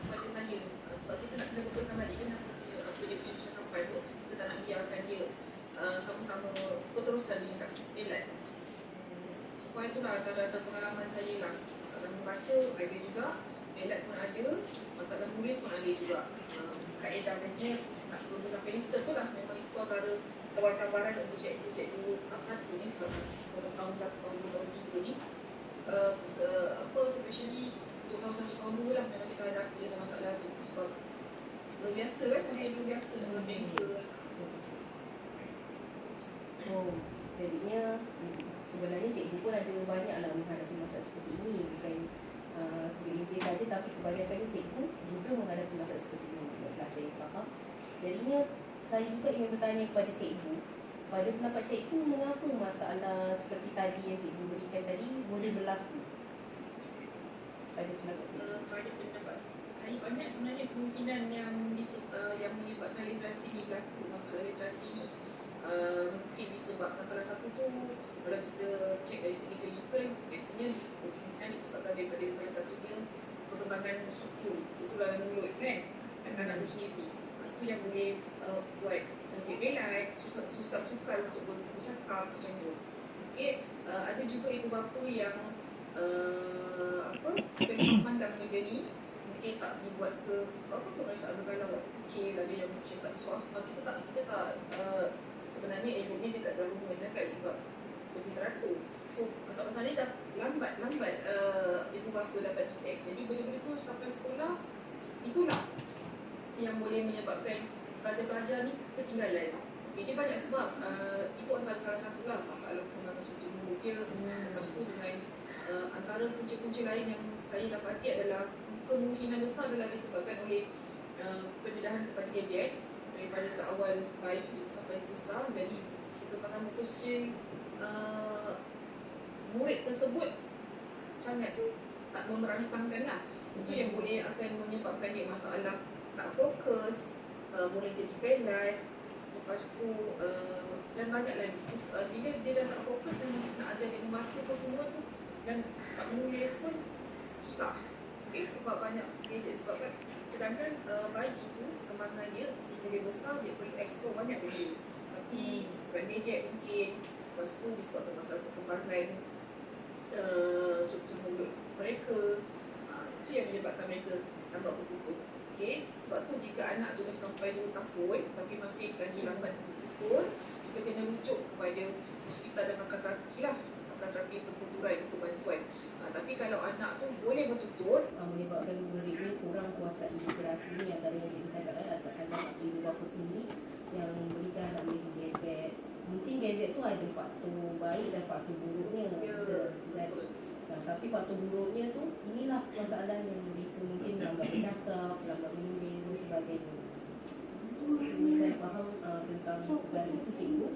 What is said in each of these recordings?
kepada saya, sebab kita nak kena betulkan balik kan apa dia punya cakapan tu, kita tak nak biarkan dia sama-sama keterusan dia cakap relat. Supaya itulah antara pengalaman saya lah. Masalah membaca ada juga, relat pun ada, masalah menulis pun ada juga. Kaedah biasanya nak menggunakan pensel tu lah, memang itu antara cabaran untuk cikgu tahap 1 ni, tahun 1, tahun 2, tahun 3 ni. Especially untuk tahun 1, tahun 2 lah, memang kita hadapi dengan masalah tu. Sebab luar biasa kan, ada yang luar biasa dengan pensel. Jadinya sebenarnya cikgu pun ada banyak lah menghadapi masalah seperti ini. Bukan segelintir saja, tapi kebanyakannya cikgu juga menghadapi masalah seperti ini. Baiklah, saya faham. Jadinya saya juga ingin bertanya kepada cikgu, pada pendapat cikgu, mengapa masalah seperti tadi yang cikgu berikan tadi boleh berlaku? Pada pendapat cikgu. Pada pendapat saya, banyak sebenarnya kemungkinan yang menyebabkan literasi ni berlaku. Masalah literasi ni mungkin disebabkan salah satu tu, kalau kita cek dari segi klinikal, biasanya kemungkinan disebabkan daripada salah satunya perkembangan suku dalam mulut kan, anak-anak tu sendiri. Itu yang boleh buat belat, susah sukar untuk bercakap macam tu. Okay. Ada juga ibu bapa yang kena semandang benda ni, mungkin tak dibuat ke perasaan bergalau waktu kecil, ada yang cakap swasta, kita tak sebenarnya ilmunya dekat government dekat sebab lebih teratur. So masalah ni dah lambat ibu bapa dapat detect. Jadi benda-benda tu sampai sekolah, itulah yang boleh menyebabkan pelajar-pelajar ni ketinggalan. Okay, dia banyak sebab, itu antara salah satu lah masalah perkembangan suku mulut dia. Lepas tu dengan antara punca-punca lain yang saya dapati adalah kemungkinan besar adalah disebabkan oleh pendedahan kepada gadget daripada seawal bayi sampai besar. Jadi perkembangan motor skill murid tersebut sangat tak memerangsangkan lah. Itu yang boleh akan menyebabkan dia masalah tak fokus, boleh jadi pelat. Lepas tu dan banyak lagi bila dia dah tak fokus dan nak ajar dia membaca apa semua tu dan tak menulis pun susah. Okay, sebab banyak gadget. Sebab kan sedangkan bayi itu kembangan dia sehingga dia besar, dia perlu explore banyak benda. Tapi disebabkan gadget mungkin, lepas tu disebabkan masalah perkembangan struktur mulut mereka, itu yang menyebabkan mereka nampak bertutur. Okay? Sebab tu jika anak tu dah sampai 2 tahun tapi masih lagi lambat bertutur, kita kena rujuk kepada hospital dan makan terapi lah, makan terapi pertuturan untuk bantuan. Tapi kalau anak tu boleh bertutur, menyebabkan murid ni kurang kuasai literasi ni, antara yang cikgu cakap adalah ibu bapa sendiri yang berikan anak mereka gadget. Mungkin gadget tu ada faktor baik dan faktor buruknya. Tapi faktor buruknya tu, inilah masalah yang mereka mungkin lambat bercakap, lambat menulis dan sebagainya. Ini saya faham tentang dari cikgu.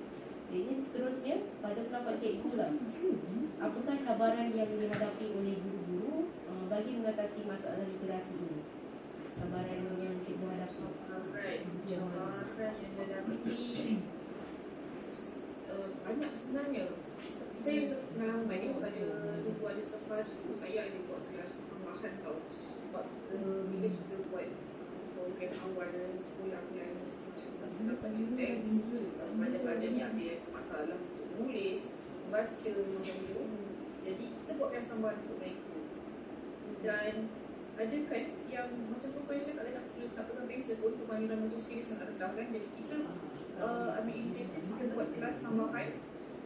Jadi seterusnya, pada pendapat cikgu lah, apakah cabaran yang dihadapi oleh guru-guru bagi mengatasi masalah literasi ini? Cabaran yang cikgu hadapi. Cabaran yang dihadapi banyak sebenarnya. Saya bisa pengalaman banyak pada dulu ada setiap hari saya ada buat kelas tambahan tau. Sebab bila kita buat program awal dalam sekolah yang semacam dapat impact, pelajar-pelajar ni ada masalah untuk menulis, baca macam tu. Jadi kita buat kelas tambahan untuk mereka. Dan ada kan yang macam tu kalau saya tak nak pegang pensel pun, kemahiran motor skill sangat rendah kan. Jadi kita ambil inisiatif, kita buat kelas tambahan.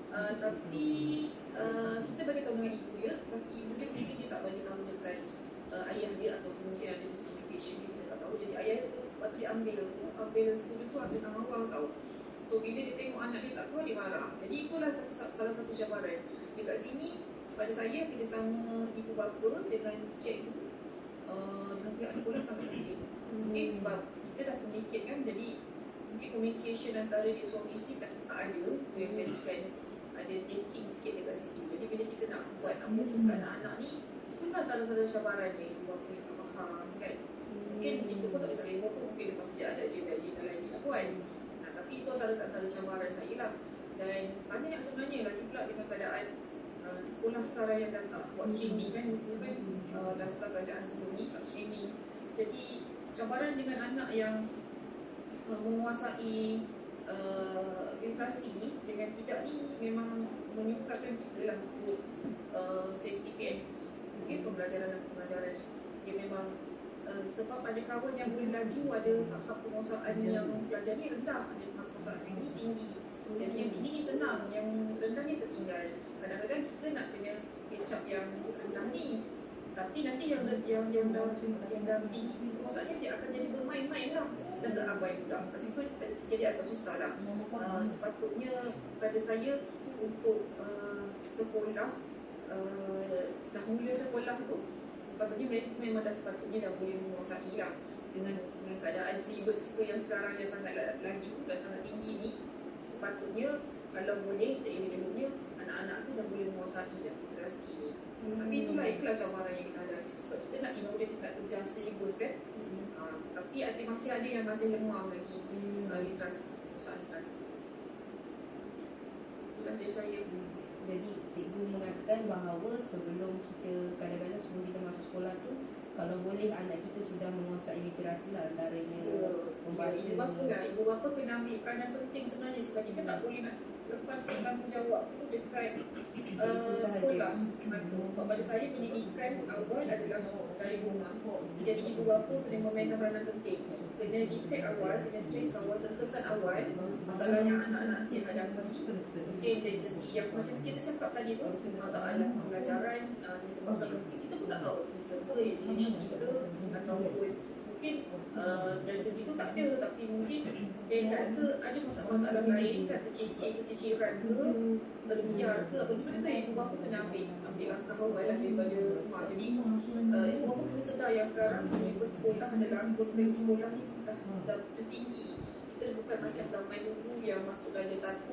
Tapi kita bagi tahu dengan ibu dia, tapi ibu dia mungkin dia tak bagi tahu dekat ayah dia, atau mungkin ada miscommunication, kita tak tahu. Jadi ayah tu waktu dia ambil student tu ambil tanggung awal tau. So bila dia tengok anak dia tak keluar, dia marah. Jadi itulah salah satu cabaran dekat sini. Pada saya, kerjasama ibu bapa dengan cikgu dengan pihak sekolah sangat penting. Okay, sebab kita dah communicate kan, jadi mungkin communication antara dia suami isteri tak ada, yang jadikan ada thinking sikit dekat situ. Jadi bila kita nak buat fokus kat anak-anak ni, itu lah antara cabaran ni, ibu bapa yang tak faham kan. Mungkin kita pun tak bisa boleh fokus, mungkin lepas dia ada agenda lain nak buat. Tapi itu antara cabaran saya lah. Dan banyak sebenarnya lagi pula dengan keadaan sekolah sekarang yang dah tak buat streaming kan. Itu kan dasar kerajaan sebelum ni tak streaming. Jadi cabaran dengan anak yang menguasai literasi ni dengan tidak ni memang menyukarkan kita lah untuk sesi PN, mungkin pembelajaran dan pengajaran ni. Dia memang sebab ada kawan yang boleh laju, ada tahap penguasaan yang belajar ni rendah, ada tahap penguasaan yang ni tinggi. Jadi yang tinggi ni senang, yang rendah ni tertinggal. Kadang-kadang kita nak kena catch up yang rendah ni, tapi nanti yang dah tinggi penguasaannya dia akan jadi bermain-main lah dan terabai pula. Pasal itu jadi agak susah lah. Sepatutnya pada saya untuk sekolah, dah mula sekolah tu, sepatutnya mereka memang sepatutnya dah boleh menguasai lah dengan keadaan silibus kita yang sekarang yang sangat laju dan sangat tinggi ni. Sepatutnya kalau boleh seelok-eloknya anak-anak tu dah boleh menguasai literasi ni. Tapi itulah cabaran yang kita ada, sebab kita nak innovate, kita nak kejar silibus kan. Tapi masih ada yang masih lemah lagi literasi, penguasaan literasi. Itulah dari saya. Jadi cikgu mengatakan bahawa sebelum kita masuk sekolah tu, kalau boleh anak kita sudah menguasai literasi lah, antaranya membaca. Ibu bapa kena ambil peranan penting sebenarnya, sebab kita tak boleh nak lepaskan tanggungjawab tu dekat sekolah. Sebab pada saya pendidikan awal adalah dari rumah. Jadi ibu bapa kena memainkan peranan penting, kena detect awal, kena trace awal, terkesan awal masalah yang anak-anak dia hadapi. Mungkin dari segi yang macam kita cakap tadi tu, masalah pembelajaran disebabkan kita pun tak tahu disebab ADHD ke ataupun mungkin dari segi tu tak ada, tapi mungkin dekat ke ada masalah lain kan, keciciran ke, terbiar ke apa, benda tu ibu bapa kena ambil langkah awal lah daripada rumah. Jadi ibu bapa kena sedar yang sekarang silibus sekolah adalah kurikulum sekolah ni dah tinggi. Kita bukan macam zaman dulu yang masuk darjah 1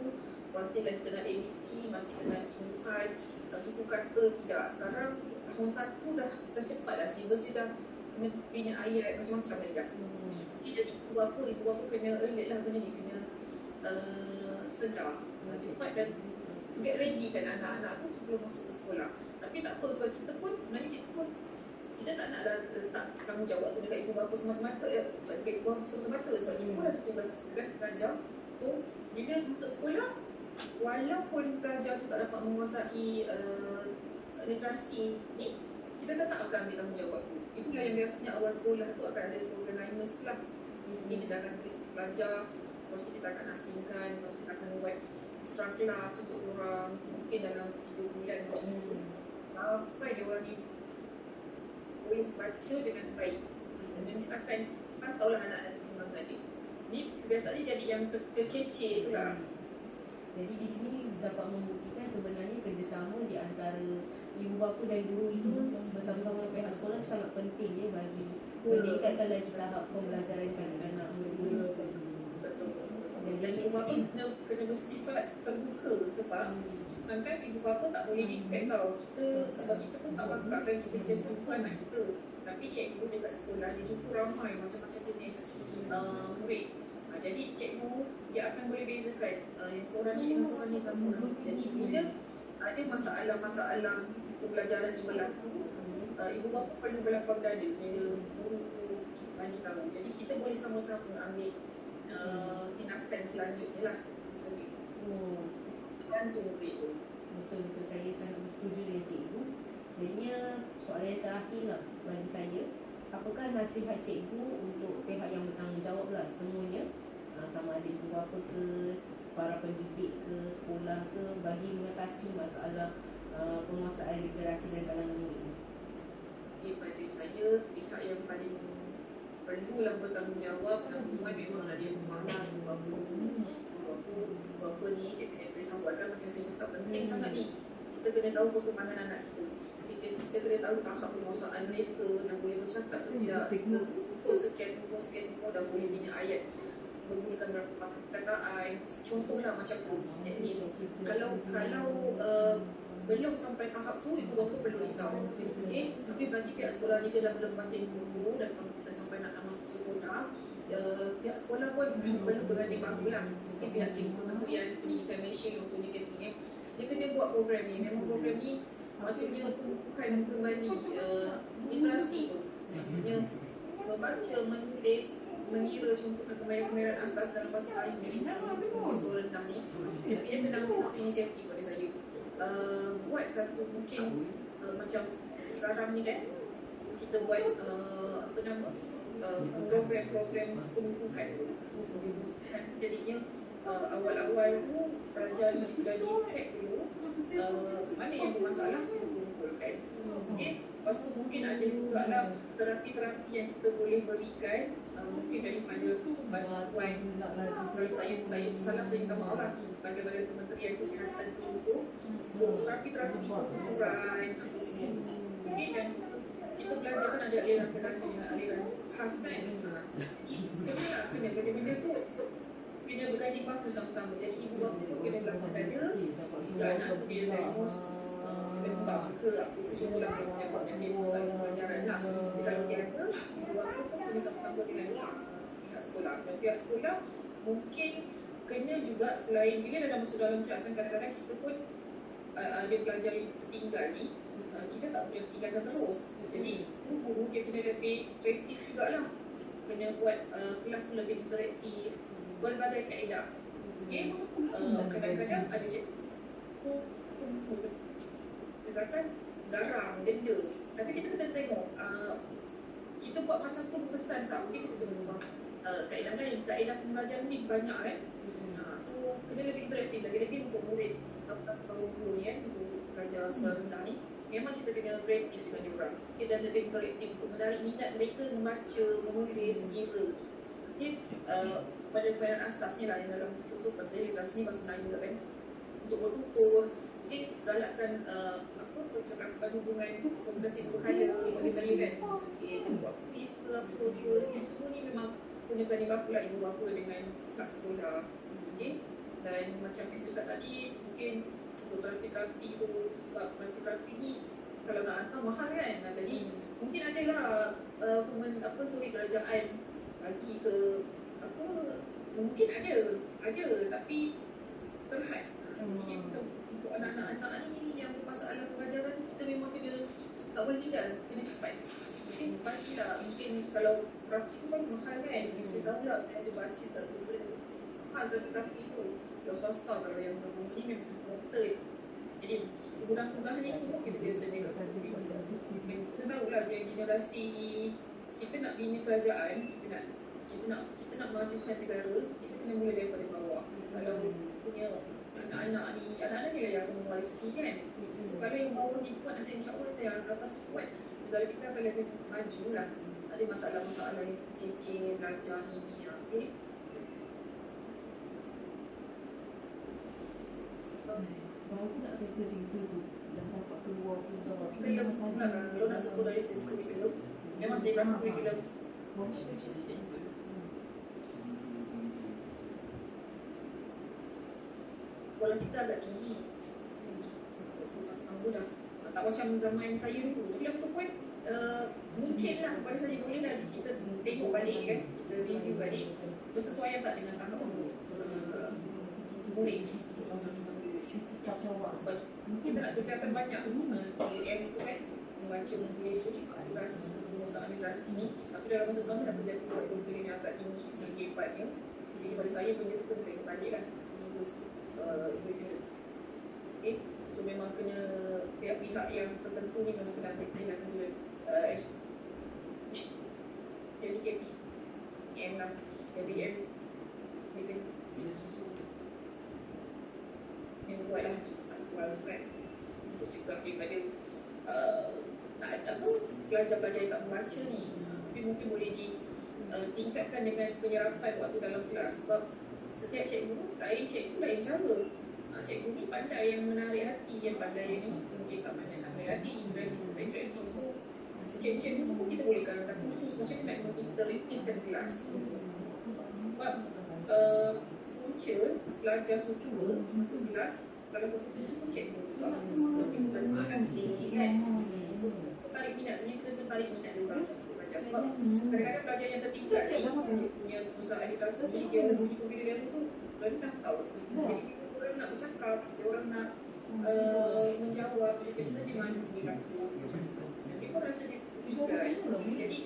masih lagi kena ABC, masih kena imbuhan, suku kata, tidak. Sekarang tahun 1 dah cepat dah silibus dia dah kena punya ayat macam-macam lagi dah. Jadi ibu bapa kena alert lah benda ni, kena sedar cepat dan get ready kan anak-anak tu sebelum masuk ke sekolah. Tapi tak apa, sebab kita pun kita tak nak letak tanggungjawab tu dekat ibu bapa semata-mata, dekat ibu bapa semata-mata, sebab kita pun ada tugas kan mengajar. So bila masuk sekolah, walaupun pelajar tu tak dapat menguasai literasi ni, kita tetap akan ambil tanggungjawab tu. Itulah yang biasanya awal sekolah tu akan ada program liners pula. Kita akan tulis pelajar, lepas tu kita akan asingkan, lepas tu kita akan buat extra kelas untuk orang, mungkin dalam 3 bulan macam tu, sampai dia orang ni boleh baca dengan baik. Dan kita akan pantaulah anak-anak perkembangan dia. Ni kebiasaannya jadi yang tercecer tu lah. Jadi di sini dapat membuktikan sebenarnya kerjasama di antara ibu bapa dan guru itu bersama-sama dengan pihak sekolah itu sangat penting ya, bagi meningkatkan lagi tahap pembelajaran kanak-kanak murid-murid. Betul. Dan ibu bapa kena bersifat terbuka, sebab sometimes ibu bapa tak boleh detect tau. Sebab kita pun tak bakal kan kita just jumpa anak kita. Tapi cikgu dekat sekolah dia jumpa ramai macam-macam jenis murid. Jadi cikgu dia akan boleh bezakan yang seorang ni dengan seorang ni dengan seorang ni. Jadi bila ada masalah pembelajaran ni berlaku, ibu bapa perlu berlapang dada bila guru tu bagi tahu. Jadi kita boleh sama-sama ambil tindakan selanjutnya lah. Bantu murid tu. Betul-betul, saya sangat bersetuju dengan cikgu. Jadinya soalan yang terakhir lah bagi saya, apakah nasihat cikgu untuk pihak yang bertanggungjawab lah semuanya, sama ada ibu bapa ke, para pendidik ke, sekolah ke, bagi mengatasi masalah penguasaan literasi dan kalangan murid? Okay, pada saya pihak yang paling perlulah bertanggungjawab memang ada yang memanah ibu bapa. Ibu bapa ni dia kena bersambutkan, macam saya cakap, penting sangat ni. Kita kena tahu perkembangan anak kita. Kita kena tahu tahap penguasaan mereka, dah boleh bercakap ke tidak, sekian umur dah boleh bina ayat, menggunakan berapa patah perkataan. Contohlah macam tu. At least kalau belum sampai tahap tu, ibu bapa perlu risau. Okay? Tapi bagi pihak sekolah ni, dia dah berlepas dari guru dan dah sampai nak masuk sekolah, pihak sekolah pun perlu berganding bahu lah. Okay, pihak Kementerian Pendidikan Malaysia yang untuk ni, dia kena buat program ni. Memang program ni maksudnya tumpukan kembali literasi tu. Maksudnya membaca, menulis, mengira contohnya kemahiran asas dalam bahasa Melayu di sekolah rendah ni. PPM kena ambil satu inisiatif pada saya. Buat satu mungkin macam sekarang ni kan kita buat apa nama program-program penumpukan. Jadinya awal-awal tu pelajar ni kita dah di-tag dulu mana yang bermasalah kita kumpulkan. Okay. Lepas tu mungkin ada juga lah terapi-terapi yang kita boleh berikan mungkin daripada bantuan saya salah saya minta maaf lah bagian-bagian Kementerian Kesihatan contoh terapi-terapi kumpulan apa semua mungkin dan kita belajarkan ada aliran pendamping dengan aliran khas kan kena benda-benda tu kena berganding baku sama-sama. Jadi ibu bapa pun kena belakang dada jika anak tu dia diagnos lembab ke apa tu cuma lah penyakit masalah pelajaran lah. Kalau dia ada ibu bapa pun kena sama-sama dengan pihak sekolah. Dan pihak sekolah mungkin kena juga selain bila dah masuk dalam kelas kan kadang-kadang kita pun ada pelajar yang tertinggal ni kita tak boleh tinggalkan terus. Jadi guru mungkin kena lebih kreatif jugalah. Kena buat kelas tu lebih interaktif berbagai kaedah. Okay? Kadang-kadang ada cikgu pendekatan garang, denda. Tapi kita kena tengok kita buat macam tu berkesan tak? Mungkin kita kena ubah kaedah lain. Kaedah pembelajaran ni banyak kan. So kena lebih interaktif lagi-lagi untuk murid tahun 2 ni kan untuk pelajar sekolah rendah ni. Memang kita kena kreatif dengan diorang. Kita dah lebih interaktif untuk menarik minat mereka membaca, menulis, mengira. Okay? Pada keadaan asasnya lah yang dalam contoh pasal kelas ni bahasa Melayu lah kan untuk bertutur galakkan percakapan hubungan komunikasi berkala bagi saya kan buat kuis ke apa ke semua ni memang punya ganding baku lah ibu bapa dengan pihak sekolah dan macam saya cakap tadi mungkin untuk terapi-terapi tu sebab terapi ni kalau nak hantar mahal kan jadi mungkin adalah suri kerajaan bagi ke mungkin ada tapi terhad. Jadi untuk anak-anak ni yang bermasalah pelajaran ni kita memang kena tak boleh tinggal, kena cepat. Mungkin bagilah mungkin kalau terapi tu kan mahal kan. Saya tahu lah saya ada baca tak mahal terapi tu. Kalau swasta kalau yang berumur ni memang doktor. Jadi kemudahan-kemudahan ni semua kita kena sediakan. Kita tahu lah generasi kita nak bina kerajaan, kita nak majukan negara, kita kena mula daripada bawah. Kalau punya anak-anak ni lah yang akan mewarisi kan. So kalau yang bawah ni kuat nanti insyaAllah yang atas kuat, negara kita akan lebih maju lah. Ada masalah-masalah yang cecil, belajar ni okay. Baru nak settle cerita tu dah dapat keluar pusat kalau nak sebut dari segi kurikulum memang saya rasa kurikulum sekolah kita agak tinggi dah tak macam zaman saya dulu. Tapi waktu pun mungkin lah pada saya boleh lah kita tengok balik kan, kita review balik bersesuaian tak dengan tahap murid sebab kita nak kerjakan banyak PAM tu kan membaca, menulis, akurasi, penguasaan akurasi ni tapi dalam masa sama dah kerja kurikulum yang agak tinggi kehidupannya. Jadi pada saya benda tu kena tengok balik lah seminggu okay. So memang kena pihak-pihak yang tertentu ni memang kena ambil tindakan keseluruhan jadi KPM lah KPM yang buat lah kan untuk cegah daripada tak ada apa pelajar-pelajar yang tak membaca ni tapi mungkin boleh ditingkatkan dengan penyerapan waktu dalam kelas sebab setiap cikgu lain cara. Cikgu ni pandai yang menarik hati, yang pandai yang ni mungkin tak pandai nak menarik hati, interaktif. So cikgu tu pun kita boleh kan khusus macam mana nak interaktifkan kelas. Sebab punca pelajar cuba masuk kelas salah satu punca pun cikgu juga. Sebab kita belajar tinggi kan. So tarik minat, sebenarnya kita kena tarik minat dia orang belajar. Sebab kadang-kadang pelajar yang tertinggal ni punya usaha edukasi ni dia bunyi confidence level tu rendah tau. Jadi orang nak bercakap, orang nak menjawab, kita dia mana dia laku. Nanti pun rasa dia tertinggal. Jadi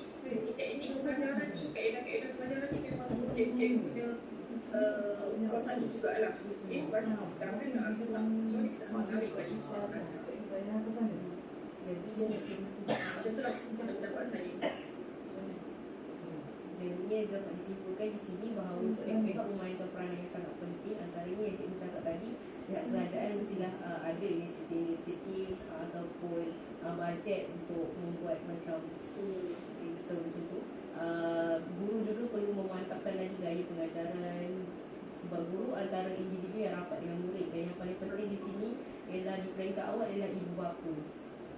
teknik mengajar cikgu punya kuasa ni jugalah. Okay, jangan nak sebab soalnya kita nak menarik balik Jadi macam tu lah pendapat saya. jadinya dapat disimpulkan di sini bahawa setiap pihak memainkan peranan yang sangat penting. Antaranya yang cikgu cakap tadi, pihak kerajaan mestilah ada inisiatif ataupun bajet untuk membuat macam betul macam tu. Guru juga perlu memantapkan lagi gaya pengajaran, sebab guru antara individu yang rapat dengan murid, dan yang paling penting di sini ialah di peringkat awal ialah ibu bapa.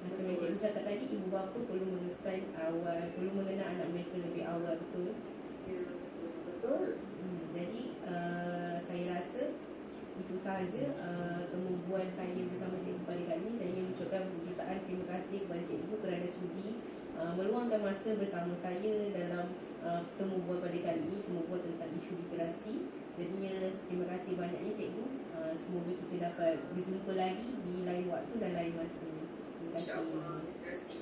Macam yang cikgu cakap tadi, ibu bapa perlu mengesan awal, perlu mengenal anak mereka lebih awal, betul? Ya, betul. Jadi saya rasa itu sahaja semua saya bersama cikgu pada kali ini. Saya ingin mengucapkan jutaan terima kasih kepada cikgu kerana sudi meluangkan masa bersama saya dalam temu bual pada kali ini, temu bual tentang isu literasi. Jadinya terima kasih banyaknya cikgu. Semoga kita dapat berjumpa lagi di lain waktu dan lain masa. Terima kasih. InsyaAllah. Terima kasih.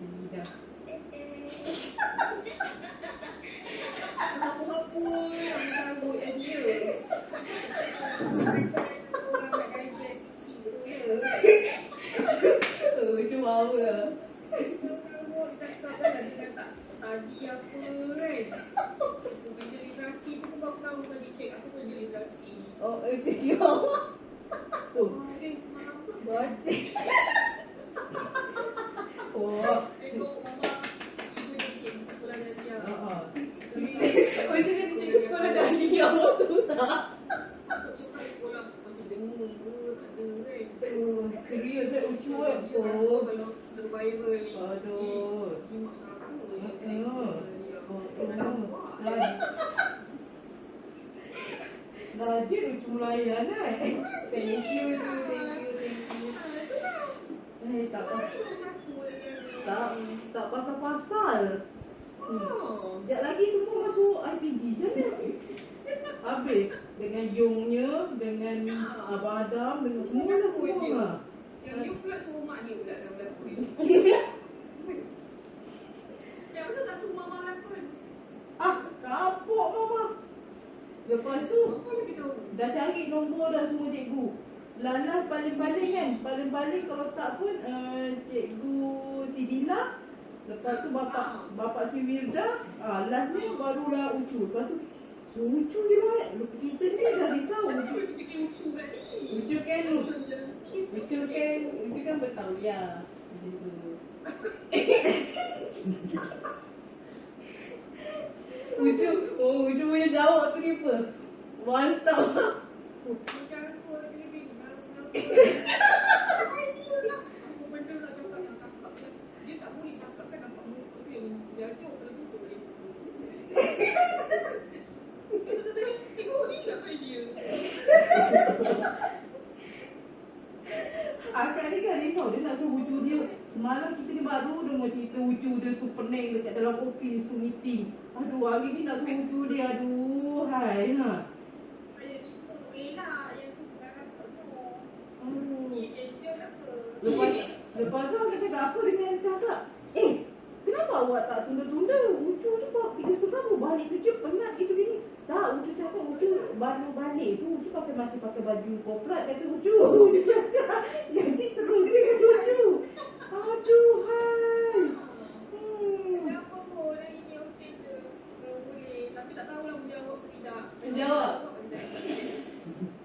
Lidah. Apa-apa yang sanggup yang dia. Orang nak gaji sisi tu ya. Macam apa? Kamu cakap kan dia tak tadi apa kan. Kerja literasi tu baru tahu tadi cik aku kerja literasi. Oh, cikgu awak. Oh, Mana apa? batik. Oh, Tengok mama ibu jadi cikgu sekolah dia. macam dia cikgu sekolah Dahlia tu tak? Untuk cakap sekolah masih dengar ke tak ada kan. Oh, serius saya ucu Dia oh. kalau terviral ni. Aduh. Imak siapa ya Oh, cikgu dia. Nampak. Dia lucu melayan kan? Thank you tu, thank you. Tak tak pasal-pasal. Sekejap lagi semua masuk IPG je ni. Habis dengan Yongnya, dengan Abang Adam, dengan semua lah semua. Yang you pula suruh mak dia pula dalam berlakon. Yang masa tak suruh mama berlakon. Kapok mama. Lepas tu Apa lagi tahu? dah cari nombor dah semua cikgu. Lana paling-paling kan, paling-paling kalau tak pun cikgu Sidila. Lepas tu bapak si Wirda. Lastnya barulah Ucu. Lepas tu Ucu je lah. Kita ni dah risau. Siapa tu fikir lucu pula ni? Ucu kan Ucu kan bertauliah. Macam tu. Ucu punya jawab tu ni apa? Mantap. Macam aku telefon aku benda nak cakap yang cakap dia tak boleh cakap kan nampak muka dia menjajah kalau tu boleh. Tengok ni apa dia. Akak ni kan risau. Dia nak suruh Ucu dia. Semalam kita ni baru dengar cerita Ucu dia tu pening dekat dalam office tu meeting. Aduh, hari ni nak suruh Ucu dia. Aduh, hai. Ayah ni pun tak boleh lah. Yang tu bukan apa tu. Aduh. Ni angel apa. Lepas tu dia cakap apa dengan cakap? Kenapa awak tak tunda-tunda? Ucu tu bawa 3.30 baru balik kerja penat gitu gini. Tak, Ucu cakap Ucu baru balik tu. Ucu masih pakai baju korporat kata Ucu. Ucu cakap. Jadi terus dia kata Ucu. Aduh, hai. Kenapa pun hari ni okey je. Boleh. Tapi tak tahulah menjawab atau tidak. Menjawab.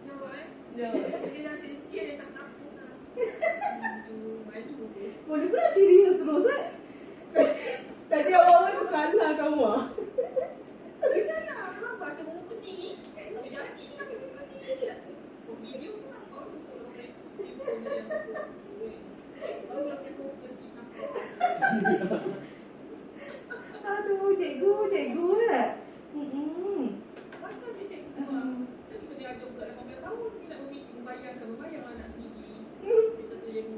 Jawab Jawab. Dia dah sikit dia tak takut sah. Malu. Boleh pula serius terus Tadi awak kan salah kamu ah. Tak salah. Kenapa baca buku sendiri? Tapi jadi nak buku sendiri lah. Video tu nak kau tu pun orang baru lah fokus kita. Aduh, cikgu Pasal dia cikgu tapi kita dia ajar budak 18 tahun dia nak membayang anak sendiri. Kita tu yang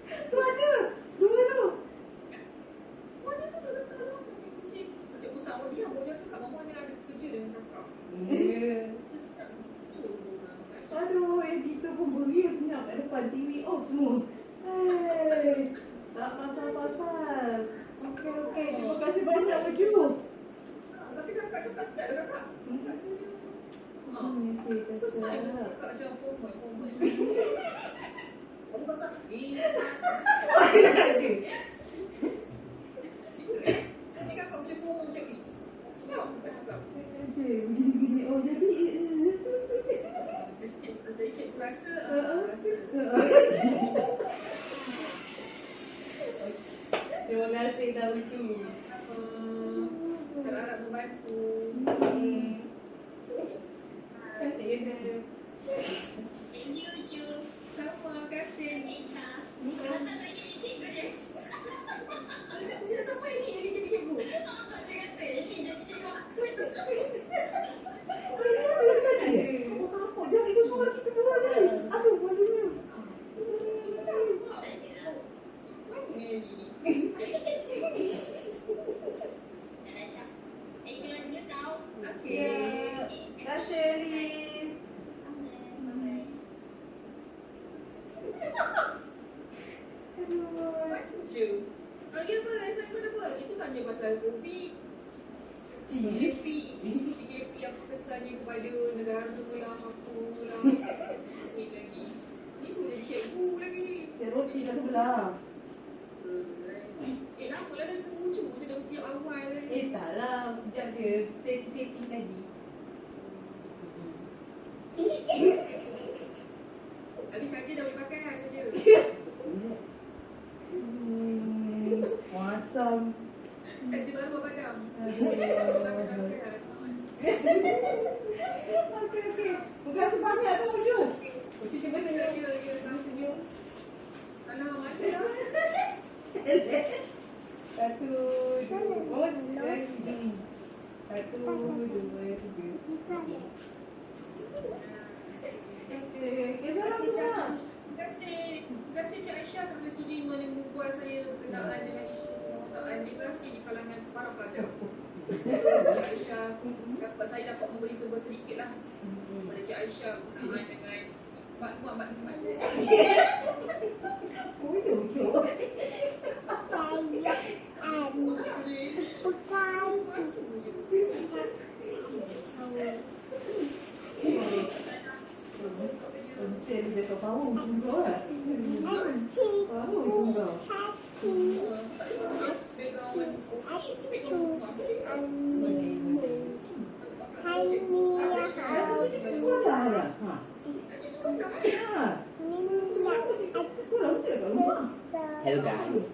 Tu ada. Dua tu. mana tu dah letak dalam cik besar dia boleh cakap mama ni ada kerja dengan kakak. Terus tak lucu orang kan. Aduh, kita pun beria senyap kat depan TV off semua. Hai. Tak pasal-pasal. banyak baju. Tapi kakak cakap sedap dah kakak. Kakak punya. Terus main kakak macam formal. Kamu kakak, Mana ada? Ini kakak macam formal macam ni. Sedap kakak cakap. Gini-gini. Oh, jadi. Dari cikgu rasa. Terima kasih dah lucu. Terharap membantu. Cantik ya dia. Terima kasih. Dia dah sampai ni, dia jadi cikgu. Kapok jangan ikut bola kita dua je. Aduh, malunya. Ya. Terima kasih, Elin. Aduh. Lagi apa? Assignment apa? Itu tanya pasal COVID. PKP apa kesannya kepada negara lah, aku lah. Ni lagi. Ni semua jadi cikgu lagi. Saya roti kat sebelah. Kenapa lah dah lucu? Macam dah siap awal. Tak lah. Sekejap je. Setting tadi. Habis saja dah boleh pakai lah saja. Masam. Saja baru berpadam. Okey. Terima kasih banyak tu, Uju. Ucu cuba senyum. Ya, sama senyum. Alah, mana lah. Satu, dua. Oh, satu, dua, tiga. Okey, salam semua. Terima kasih Cik Aisyah kerana sudi membuat saya berkenaan dengan isu penguasaan literasi di kalangan para pelajar. Cik Aisyah, saya dapat memberi sebuah sedikit lah kepada Cik Aisyah berkenaan dengan maklumat. Uju. Mesti dia tak tahu juga lah. Tahu juga. Sekolah dah. Sekolah mesti dekat rumah. Hello guys.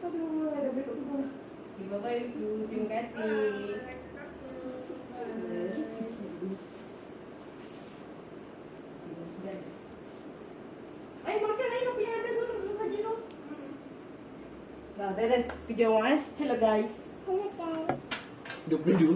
Aduh, ada dekat rumah. Bye-bye Ucu. Terima kasih. Makan apa yang ada tu saja tu. Dah beres kerja awak Hello guys. 22